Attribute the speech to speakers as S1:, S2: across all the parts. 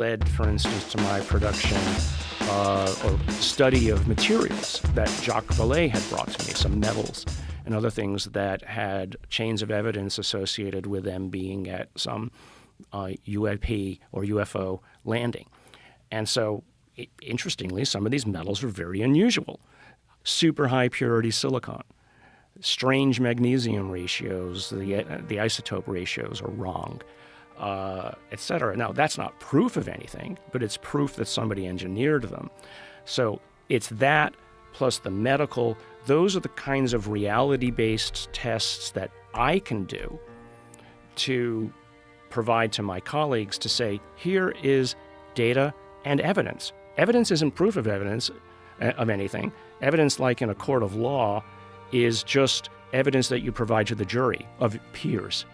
S1: led, for instance, to my production or study of materials that Jacques Vallée had brought to me, some metals and other things that had chains of evidence associated with them being at some UAP or UFO landing. And so, interestingly, some of these metals were very unusual. Super high purity silicon, strange magnesium ratios, the isotope ratios are wrong, et cetera. Now, that's not proof of anything, but it's proof that somebody engineered them. So it's that plus the medical. Those are the kinds of reality-based tests that I can do to provide to my colleagues to say, here is data and evidence. Evidence isn't proof of evidence of anything. Evidence, like in a court of law, is just evidence that you provide to the jury of peers.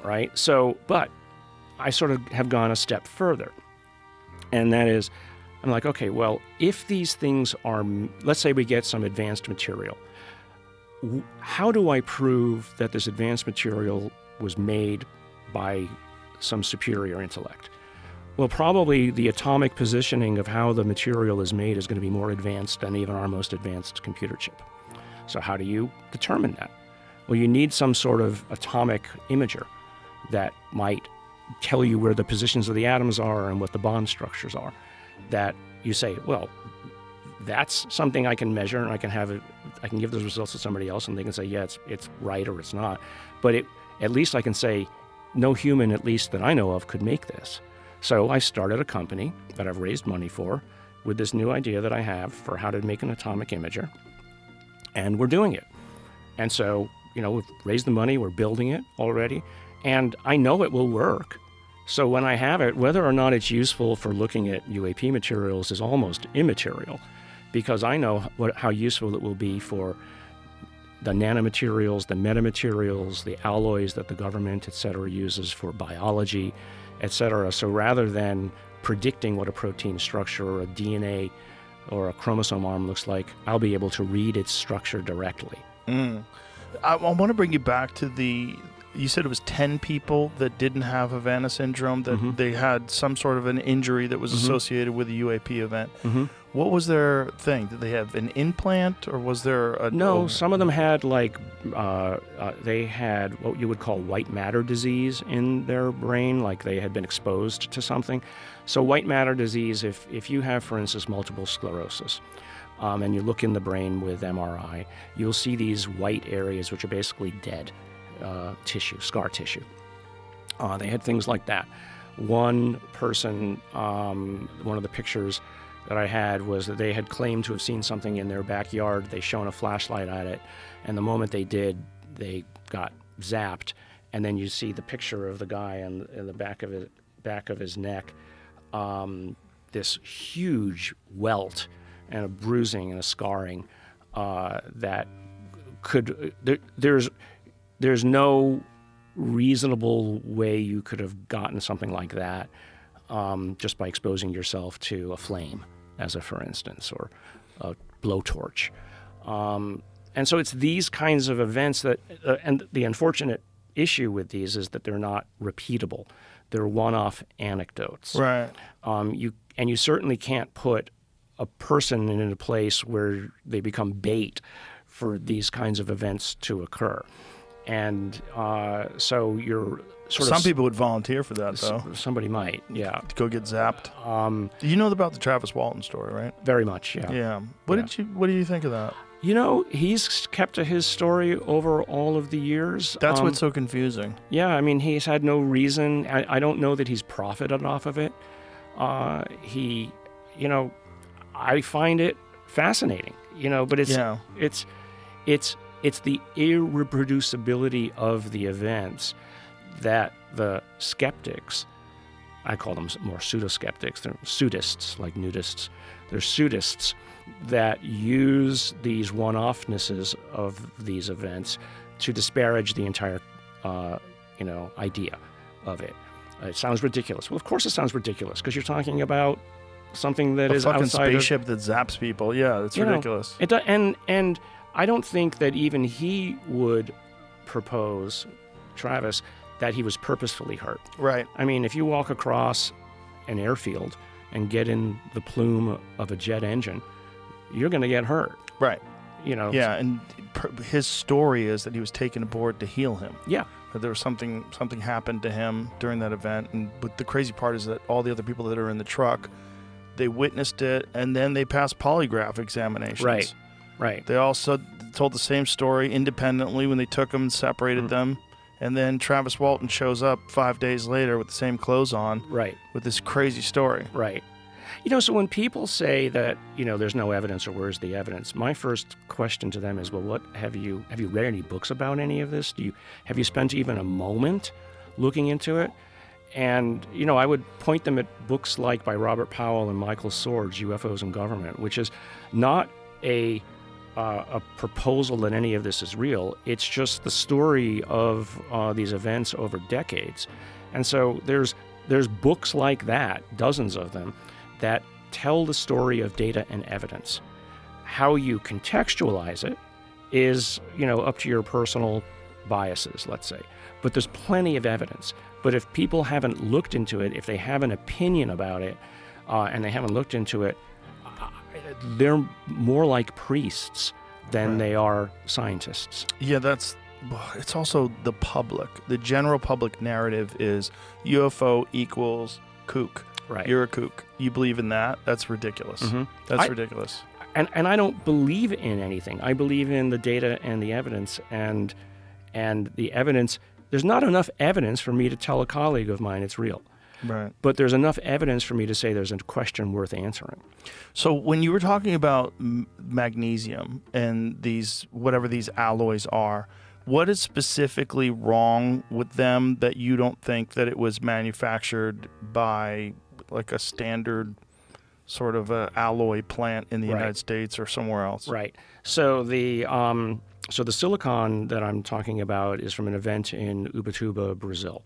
S1: Right? So, but I sort of have gone a step further. And that is, I'm like, okay, well, if these things are, let's say we get some advanced material, how do I prove that this advanced material was made by some superior intellect? Well, probably the atomic positioning of how the material is made is going to be more advanced than even our most advanced computer chip. So how do you determine that? Well, you need some sort of atomic imager that might tell you where the positions of the atoms are and what the bond structures are. That you say, well, that's something I can measure, and I can give those results to somebody else, and they can say, yeah, it's right or it's not. But at least I can say, no human, at least that I know of, could make this. So I started a company that I've raised money for with this new idea that I have for how to make an atomic imager, and we're doing it. And so, we've raised the money, we're building it already, and I know it will work. So when I have it, whether or not it's useful for looking at UAP materials is almost immaterial, because I know how useful it will be for the nanomaterials, the metamaterials, the alloys that the government, et cetera, uses for biology, et cetera. So rather than predicting what a protein structure or a DNA or a chromosome arm looks like, I'll be able to read its structure directly.
S2: I want to bring you back to you said it was 10 people that didn't have Havana syndrome, that they had some sort of an injury that was associated with a UAP event. What was their thing? Did they have an implant, or was there a...
S1: No, some of them had they had what you would call white matter disease in their brain, like they had been exposed to something. So white matter disease, if you have, for instance, multiple sclerosis, and you look in the brain with MRI, you'll see these white areas, which are basically dead tissue, scar tissue. They had things like that. One person, one of the pictures that I had was that they had claimed to have seen something in their backyard. They shone a flashlight at it, and the moment they did, they got zapped. And then you see the picture of the guy in the back of his neck, this huge welt and a bruising and a scarring that could there's no reasonable way you could have gotten something like that just by exposing yourself to a flame, as a for instance, or a blowtorch. And so it's these kinds of events that, and the unfortunate issue with these is that they're not repeatable. They're one-off anecdotes.
S2: Right.
S1: You certainly can't put a person in a place where they become bait for these kinds of events to occur. And so you're sort of...
S2: Some people would volunteer for that, though.
S1: Somebody might, yeah.
S2: To go get zapped. You know about the Travis Walton story, right?
S1: Very much, yeah.
S2: Yeah. What do you think of that?
S1: He's kept to his story over all of the years.
S2: That's what's so confusing.
S1: Yeah, I mean, he's had no reason. I don't know that he's profited off of it. I find it fascinating, but it's the irreproducibility of the events that the skeptics, I call them more pseudo-skeptics, they're pseudists, like nudists, they're pseudists that use these one-offnesses of these events to disparage the entire, idea of it. It sounds ridiculous. Well, of course it sounds ridiculous, because you're talking about something that is outside
S2: a fucking spaceship that zaps people. Yeah, it's ridiculous.
S1: And I don't think that even he would propose, Travis, that he was purposefully hurt.
S2: Right.
S1: I mean, if you walk across an airfield and get in the plume of a jet engine, you're going to get hurt.
S2: Right.
S1: You know.
S2: Yeah, and his story is that he was taken aboard to heal him.
S1: Yeah.
S2: That there was something happened to him during that event, but the crazy part is that all the other people that are in the truck, they witnessed it, and then they passed polygraph examinations.
S1: Right.
S2: They also told the same story independently when they took them and separated them, and then Travis Walton shows up 5 days later with the same clothes on, with this crazy story.
S1: Right. You know, so when people say that, you know, there's no evidence or where's the evidence, my first question to them is, well, what have you read any books about any of this? Have you spent even a moment looking into it? And, you know, I would point them at books like by Robert Powell and Michael Sword's UFOs and Government, which is not a proposal that any of this is real. It's just the story of these events over decades. And so there's books like that, dozens of them, that tell the story of data and evidence. How you contextualize it is, you know, up to your personal biases, let's say. But there's plenty of evidence. But if people haven't looked into it, if they have an opinion about it, and they haven't looked into it, they're more like priests than they are scientists.
S2: Yeah, it's also the public. The general public narrative is UFO equals kook.
S1: Right.
S2: You're a kook. You believe in that? That's ridiculous. That's ridiculous.
S1: And I don't believe in anything. I believe in the data and the evidence, and the evidence. There's not enough evidence for me to tell a colleague of mine it's real.
S2: Right.
S1: But there's enough evidence for me to say there's a question worth answering.
S2: So when you were talking about magnesium and whatever these alloys are, what is specifically wrong with them that you don't think that it was manufactured by like a standard sort of a alloy plant in the United States or somewhere else? Right.
S1: So the silicon that I'm talking about is from an event in Ubatuba, Brazil,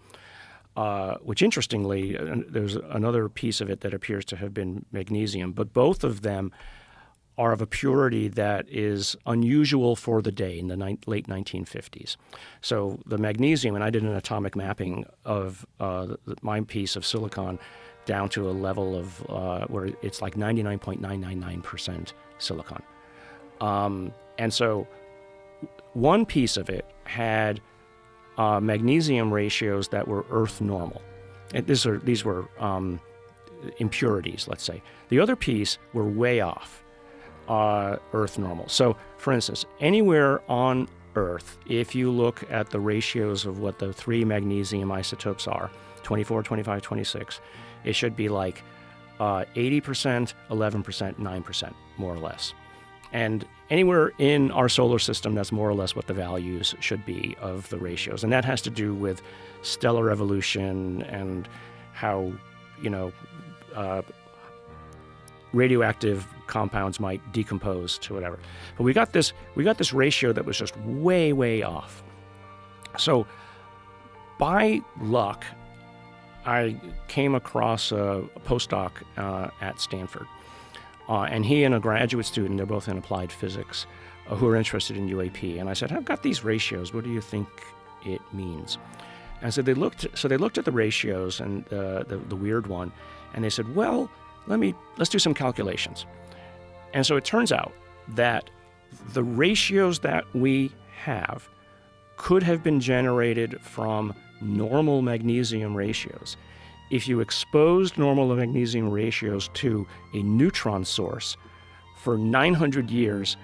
S1: which interestingly, there's another piece of it that appears to have been magnesium, but both of them are of a purity that is unusual for the day in the late 1950s. So the magnesium, and I did an atomic mapping of my piece of silicon down to a level of where it's like 99.999% silicon. And so one piece of it had magnesium ratios that were Earth normal. And these were impurities, let's say. The other piece were way off Earth normal. So, for instance, anywhere on Earth, if you look at the ratios of what the three magnesium isotopes are, 24, 25, 26, it should be like 80%, 11%, 9%, more or less. And anywhere in our solar system, that's more or less what the values should be of the ratios. And that has to do with stellar evolution and how, you know, radioactive compounds might decompose to whatever. But we got this ratio that was just way, way off. So by luck, I came across a postdoc at Stanford. And he and a graduate student, they're both in applied physics, who are interested in UAP. And I said, I've got these ratios. What do you think it means? And so they looked at the ratios and the weird one, and they said, well, let's do some calculations. And so it turns out that the ratios that we have could have been generated from normal magnesium ratios. If you exposed normal magnesium ratios to a neutron source for 900 years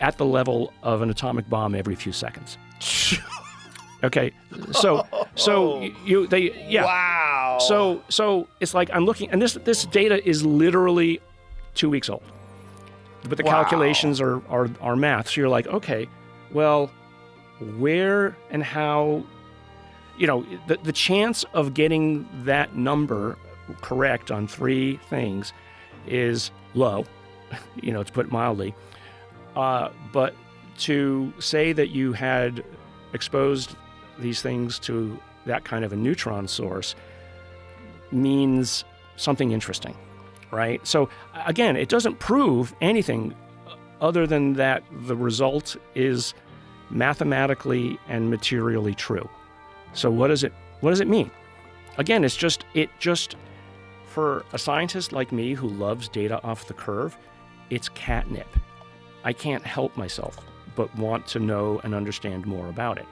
S1: at the level of an atomic bomb every few seconds. Okay, so
S2: Wow.
S1: So it's like I'm looking, and this data is literally 2 weeks old, but the calculations are math. So you're like, okay, well, where and how, you know, the chance of getting that number correct on three things is low, you know, to put it mildly. But to say that you had exposed these things to that kind of a neutron source means something interesting, right? So again, it doesn't prove anything other than that the result is mathematically and materially true. So what does it mean? Again, it just For a scientist like me who loves data off the curve, it's catnip. I can't help myself but want to know and understand more about it.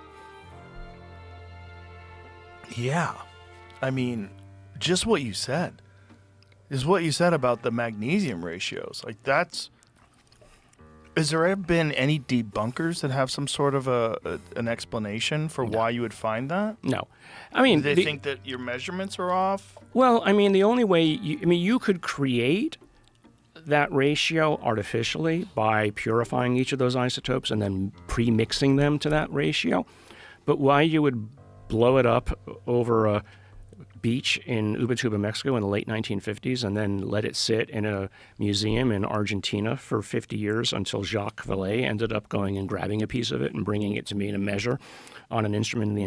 S2: Yeah. I mean, just what you said is what you said about the magnesium ratios. Like, that's... Has there ever been any debunkers that have some sort of an explanation for why you would find that?
S1: No. I mean...
S2: Do they think that your measurements are off?
S1: Well, I mean, the only way... you could create that ratio artificially by purifying each of those isotopes and then pre-mixing them to that ratio. But why you would blow it up over a beach in Ubatuba, Mexico in the late 1950s and then let it sit in a museum in Argentina for 50 years until Jacques Vallée ended up going and grabbing a piece of it and bringing it to me to measure on an instrument in the engineering